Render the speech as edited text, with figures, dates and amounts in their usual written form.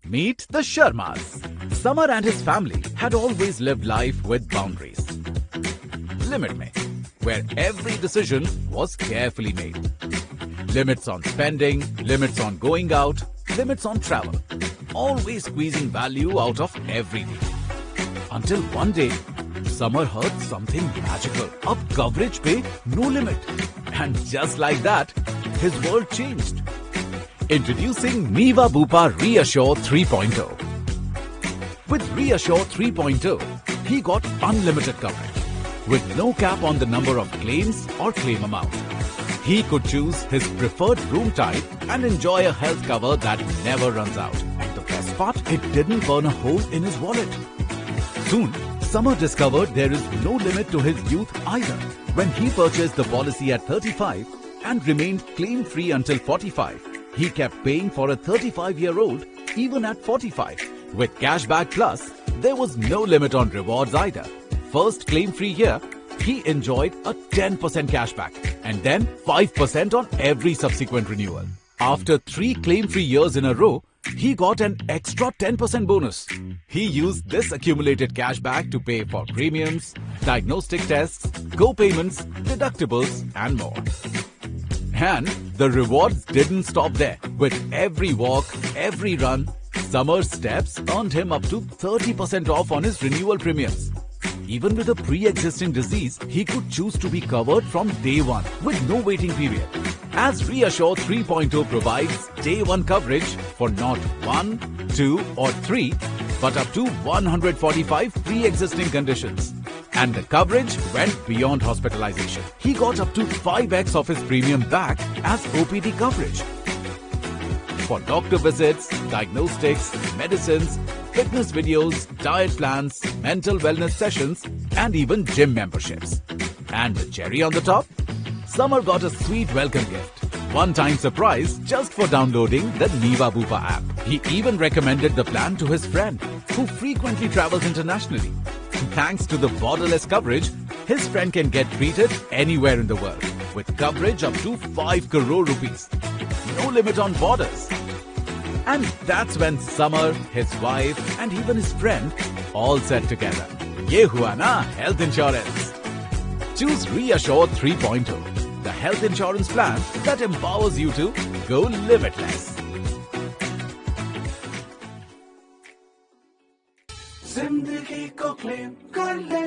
Meet the Sharmas. Samar and his family had always lived life with boundaries. Limit mein, where every decision was carefully made. Limits on spending, limits on going out, limits on travel. Always squeezing value out of every deal. Until one day, Samar heard something magical. Ab coverage pe no limit. And just like that, his world changed. Introducing Niva Bupa Reassure 3.0. With Reassure 3.0, he got unlimited coverage with no cap on the number of claims or claim amount. He could choose his preferred room type and enjoy a health cover that never runs out. And the best part, it didn't burn a hole in his wallet. Soon, Samar discovered there is no limit to his youth either. When he purchased the policy at 35 and remained claim-free until 45, he kept paying for a 35-year-old even at 45. With Cashback Plus, there was no limit on rewards either. First claim-free year, he enjoyed a 10% cashback and then 5% on every subsequent renewal. After 3 claim-free years in a row, he got an extra 10% bonus. He used this accumulated cashback to pay for premiums, diagnostic tests, co-payments, deductibles and more. And the rewards didn't stop there. With every walk, every run, Samar's steps earned him up to 30% off on his renewal premiums. Even with a pre-existing disease, he could choose to be covered from day one with no waiting period. As Reassure 3.0 provides day one coverage for not 1, 2 or 3, but up to 145 pre-existing conditions. And the coverage went beyond hospitalization. He got up to 5x of his premium back as OPD coverage. For doctor visits, diagnostics, medicines, fitness videos, diet plans, mental wellness sessions, and even gym memberships. And the cherry on the top? Samar got a sweet welcome gift. One-time surprise just for downloading the Niva Bupa app. He even recommended the plan to his friend, who frequently travels internationally. Thanks to the borderless coverage, his friend can get treated anywhere in the world with coverage up to 5 crore rupees. No limit on borders. And that's when Samar, his wife and even his friend all said together, "Ye hua na health insurance." Choose Reassure 3.0, the health insurance plan that empowers you to go limitless. जिंदगी को claim कर ले।